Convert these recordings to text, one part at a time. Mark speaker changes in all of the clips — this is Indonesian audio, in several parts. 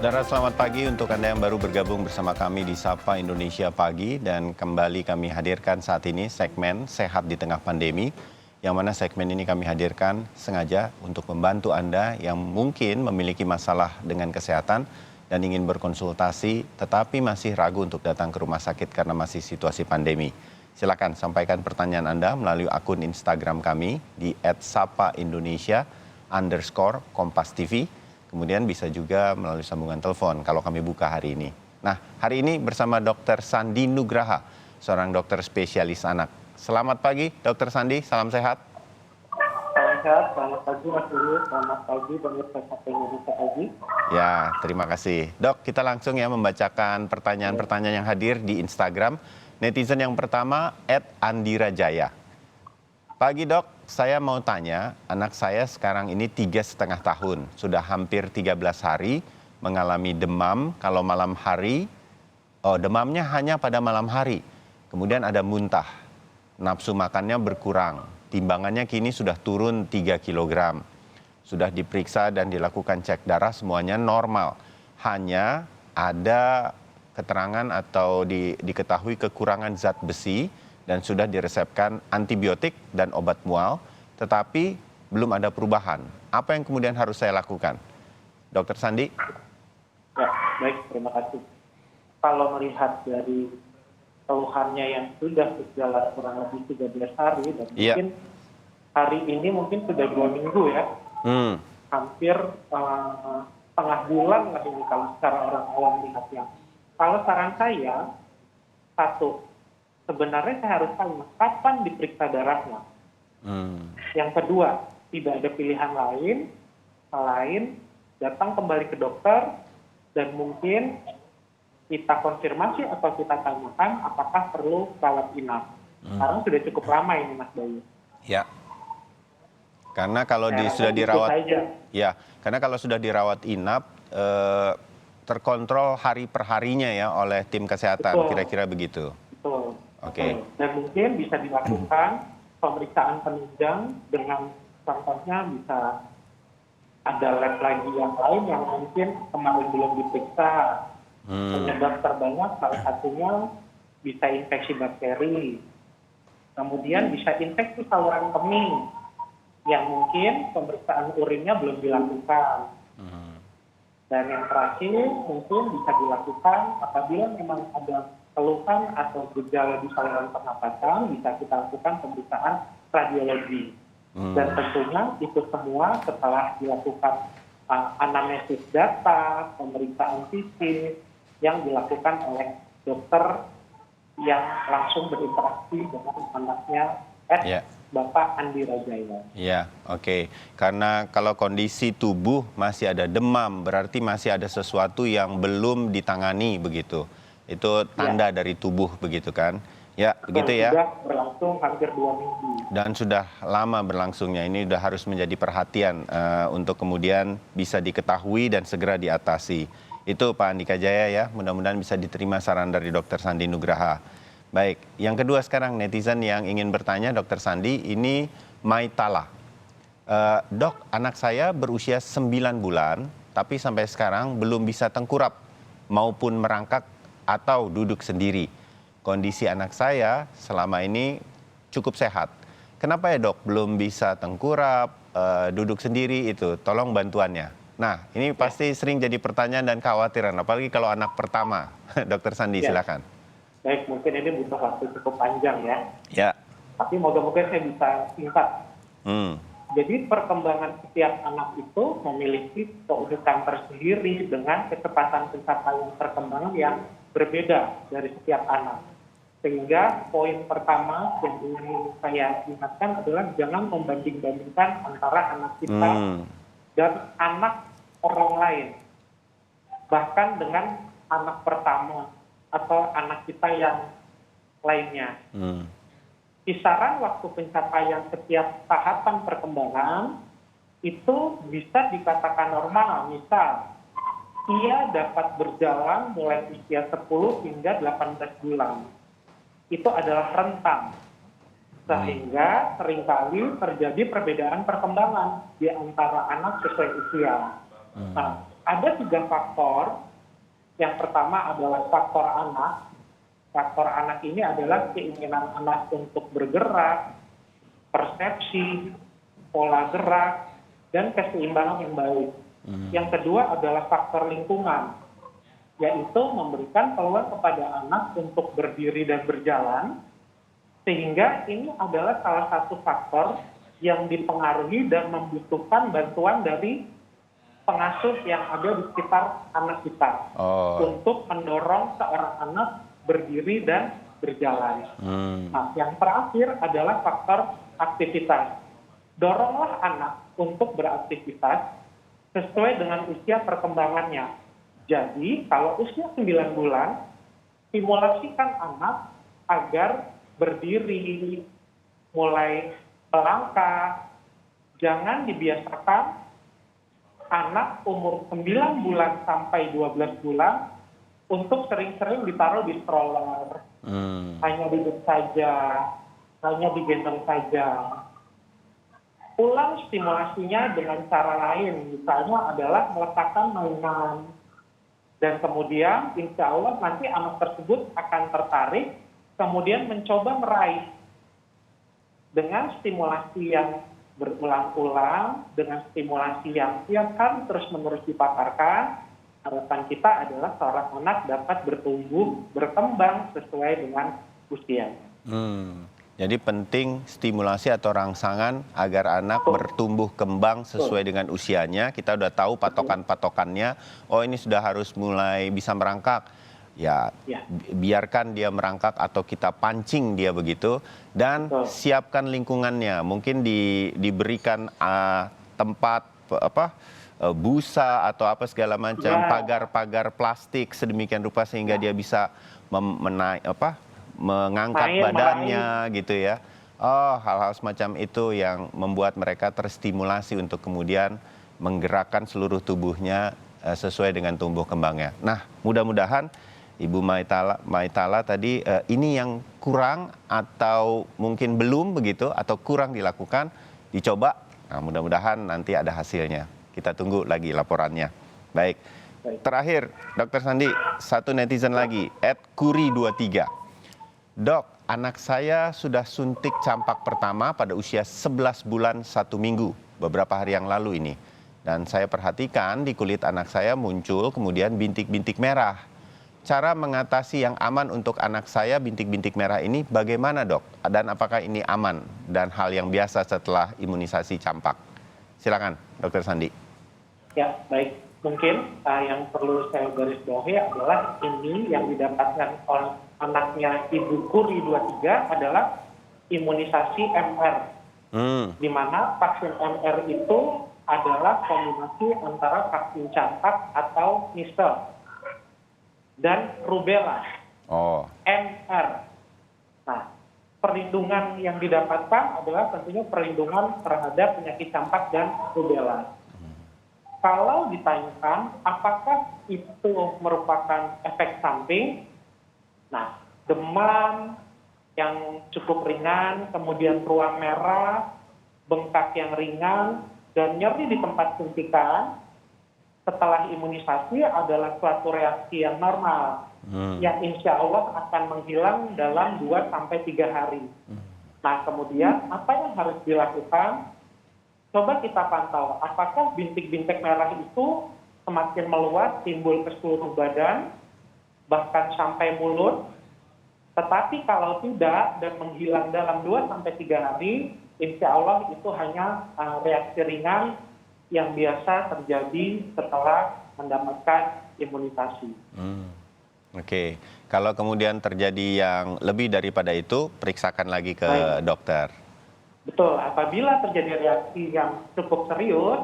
Speaker 1: Saudara, selamat pagi untuk Anda yang baru bergabung bersama kami di Sapa Indonesia Pagi. Dan kembali kami hadirkan saat ini segmen Sehat di Tengah Pandemi, yang mana segmen ini kami hadirkan sengaja untuk membantu Anda yang mungkin memiliki masalah dengan kesehatan dan ingin berkonsultasi tetapi masih ragu untuk datang ke rumah sakit karena masih situasi pandemi. Silakan sampaikan pertanyaan Anda melalui akun Instagram kami di @sapa_Indonesia_Kompas TV. Kemudian bisa juga melalui sambungan telepon kalau kami buka hari ini. Nah, hari ini bersama Dr. Sandi Nugraha, seorang dokter spesialis anak. Selamat pagi, Dr. Sandi. Salam sehat.
Speaker 2: Salam sehat, selamat pagi Mas Dulu, selamat pagi pemirsa Sapa Indonesia Pagi.
Speaker 1: Ya, terima kasih. Dok, kita langsung ya membacakan pertanyaan-pertanyaan yang hadir di Instagram. Netizen yang pertama, @andirajaya. Pagi dok, saya mau tanya, anak saya sekarang ini 3,5 tahun, sudah hampir 13 hari, mengalami demam kalau malam hari, demamnya hanya pada malam hari, kemudian ada muntah, nafsu makannya berkurang, timbangannya kini sudah turun 3 kilogram, sudah diperiksa dan dilakukan cek darah semuanya normal, hanya ada keterangan atau diketahui kekurangan zat besi, dan sudah diresepkan antibiotik dan obat mual, tetapi belum ada perubahan. Apa yang kemudian harus saya lakukan? Dr. Sandi?
Speaker 2: Ya, baik, terima kasih. Kalau melihat dari keluhannya yang sudah berjalan kurang lebih 13 hari, dan mungkin hari ini mungkin sudah 2 minggu ya, hampir setengah bulan lah ini kalau secara orang awam lihatnya. Kalau saran saya, satu, sebenarnya saya harus tahu kapan diperiksa darahnya. Yang kedua, tidak ada pilihan lain selain datang kembali ke dokter dan mungkin kita konfirmasi atau kita tanyakan apakah perlu rawat inap. Karena sudah cukup lama ini Mas Bayu.
Speaker 1: Ya. Karena kalau sudah dirawat inap, terkontrol hari perharinya ya oleh tim kesehatan, kira-kira begitu.
Speaker 2: Betul.
Speaker 1: Oke.
Speaker 2: Dan mungkin bisa dilakukan pemeriksaan penunjang dengan contohnya bisa ada lab lagi yang lain yang mungkin kemarin belum diperiksa. Penyebab terbanyak salah satunya bisa infeksi bakteri. Kemudian bisa infeksi saluran kemih yang mungkin pemeriksaan urinnya belum dilakukan. Dan yang terakhir mungkin bisa dilakukan apabila memang ada keluhan atau gejala di saluran pernapasan, bisa kita lakukan pemeriksaan radiologi. Dan tentunya itu semua setelah dilakukan anamnesis data, pemeriksaan fisik yang dilakukan oleh dokter yang langsung berinteraksi dengan anaknya, Bapak Andi Rajaya.
Speaker 1: Ya, oke. Karena kalau kondisi tubuh masih ada demam, berarti masih ada sesuatu yang belum ditangani begitu. Itu tanda dari tubuh begitu kan? Ya, begitu ya.
Speaker 2: Sudah berlangsung hampir 2 minggu.
Speaker 1: Dan sudah lama berlangsungnya. Ini sudah harus menjadi perhatian untuk kemudian bisa diketahui dan segera diatasi. Itu Pak Andika Jaya ya. Mudah-mudahan bisa diterima saran dari Dr. Sandi Nugraha. Baik, yang kedua sekarang netizen yang ingin bertanya Dr. Sandi, ini Maitala. Dok, anak saya berusia 9 bulan, tapi sampai sekarang belum bisa tengkurap maupun merangkak atau duduk sendiri. Kondisi anak saya selama ini cukup sehat. Kenapa ya dok belum bisa tengkurap, duduk sendiri itu? Tolong bantuannya. Nah, ini pasti sering jadi pertanyaan dan kekhawatiran, apalagi kalau anak pertama. Dr. Sandi, silakan.
Speaker 2: Baik, mungkin ini butuh waktu cukup panjang ya.
Speaker 1: Ya.
Speaker 2: Tapi moga-moga saya bisa singkat. Jadi perkembangan setiap anak itu memiliki keunikan tersendiri dengan kecepatan pencapaian perkembangan yang berbeda dari setiap anak. Sehingga poin pertama yang ingin saya ingatkan adalah jangan membanding-bandingkan antara anak kita dan anak orang lain. Bahkan dengan anak pertama atau anak kita yang lainnya. Kisaran waktu pencapaian setiap tahapan perkembangan itu bisa dikatakan normal. Misal, ia dapat berjalan mulai usia 10 hingga 18 bulan. Itu adalah rentang. Sehingga seringkali terjadi perbedaan perkembangan di antara anak sesuai usia. Nah, ada 3 faktor. Yang pertama adalah faktor anak. Faktor anak ini adalah keinginan anak untuk bergerak, persepsi, pola gerak, dan keseimbangan yang baik. Yang kedua adalah faktor lingkungan, yaitu memberikan peluang kepada anak untuk berdiri dan berjalan, sehingga ini adalah salah satu faktor yang dipengaruhi dan membutuhkan bantuan dari pengasuh yang ada di sekitar anak kita untuk mendorong seorang anak berdiri dan berjalan. Nah, yang terakhir adalah faktor aktivitas. Doronglah anak untuk beraktivitas sesuai dengan usia perkembangannya. Jadi, kalau usia 9 bulan, stimulasikan anak agar berdiri, mulai melangkah. Jangan dibiasakan anak umur 9 bulan sampai 12 bulan untuk sering-sering ditaruh di stroller. Hanya duduk saja, hanya digendong saja. Ulang stimulasinya dengan cara lain, misalnya adalah meletakkan mainan. Dan kemudian insya Allah nanti anak tersebut akan tertarik, kemudian mencoba meraih. Dengan stimulasi yang berulang-ulang, dengan stimulasi yang tiap kali terus-menerus dipaparkan, harapan kita adalah seorang anak dapat bertumbuh, berkembang sesuai dengan usianya.
Speaker 1: Jadi penting stimulasi atau rangsangan agar anak bertumbuh kembang sesuai dengan usianya. Kita udah tahu patokan-patokannya. Oh, ini sudah harus mulai bisa merangkak. Ya, biarkan dia merangkak atau kita pancing dia begitu, dan siapkan lingkungannya. Mungkin diberikan tempat busa atau apa segala macam, pagar-pagar plastik sedemikian rupa sehingga dia bisa mengangkat badannya gitu ya. Hal-hal semacam itu yang membuat mereka terstimulasi untuk kemudian menggerakkan seluruh tubuhnya sesuai dengan tumbuh kembangnya. Nah, mudah-mudahan Ibu Maitala tadi ini yang kurang atau mungkin belum begitu atau kurang dilakukan, dicoba. Nah, mudah-mudahan nanti ada hasilnya. Kita tunggu lagi laporannya. Baik. Terakhir, Dr. Sandi, satu netizen lagi, @kuri23. Dok, anak saya sudah suntik campak pertama pada usia 11 bulan 1 minggu, beberapa hari yang lalu ini. Dan saya perhatikan di kulit anak saya muncul kemudian bintik-bintik merah. Cara mengatasi yang aman untuk anak saya bintik-bintik merah ini bagaimana, Dok? Dan apakah ini aman dan hal yang biasa setelah imunisasi campak? Silakan, Dr. Sandi.
Speaker 2: Ya, baik. Mungkin yang perlu saya garis bawahi adalah ini yang didapatkan oleh anaknya Ibu Kuri 23 adalah imunisasi MR. Di mana vaksin MR itu adalah kombinasi antara vaksin campak atau measles dan rubella, MR. Nah, perlindungan yang didapatkan adalah tentunya perlindungan terhadap penyakit campak dan rubella. Kalau ditanyakan apakah itu merupakan efek samping, nah, demam yang cukup ringan, kemudian ruam merah, bengkak yang ringan, dan nyeri di tempat suntikan setelah imunisasi adalah suatu reaksi yang normal, yang insya Allah akan menghilang dalam 2-3 hari. Nah, kemudian apa yang harus dilakukan? Coba kita pantau, apakah bintik-bintik merah itu semakin meluas, timbul ke seluruh badan, bahkan sampai mulut. Tetapi kalau tidak dan menghilang dalam 2-3 hari, insya Allah itu hanya reaksi ringan yang biasa terjadi setelah mendapatkan imunisasi.
Speaker 1: Oke. Kalau kemudian terjadi yang lebih daripada itu, periksakan lagi ke dokter.
Speaker 2: Betul, apabila terjadi reaksi yang cukup serius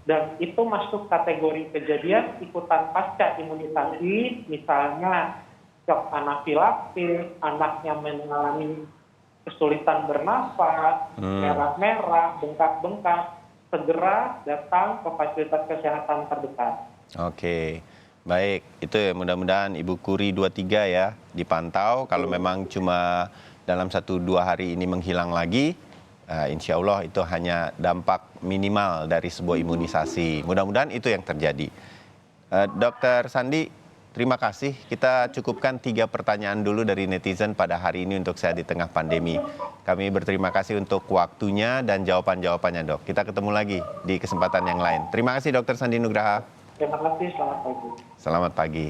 Speaker 2: dan itu masuk kategori kejadian ikutan pasca imunisasi, misalnya shock anafilaksis, anaknya mengalami kesulitan bernafas, merah-merah, bengkak-bengkak, segera datang ke fasilitas kesehatan terdekat.
Speaker 1: Oke, baik. Itu ya, mudah-mudahan Ibu Kuri 23 ya dipantau. Kalau memang cuma dalam 1-2 hari ini menghilang lagi, Insya Allah itu hanya dampak minimal dari sebuah imunisasi. Mudah-mudahan itu yang terjadi. Dokter Sandi, terima kasih. Kita cukupkan 3 pertanyaan dulu dari netizen pada hari ini untuk saya di tengah pandemi. Kami berterima kasih untuk waktunya dan jawaban-jawabannya, Dok. Kita ketemu lagi di kesempatan yang lain. Terima kasih, Dokter Sandi Nugraha.
Speaker 2: Terima kasih, selamat pagi.
Speaker 1: Selamat pagi.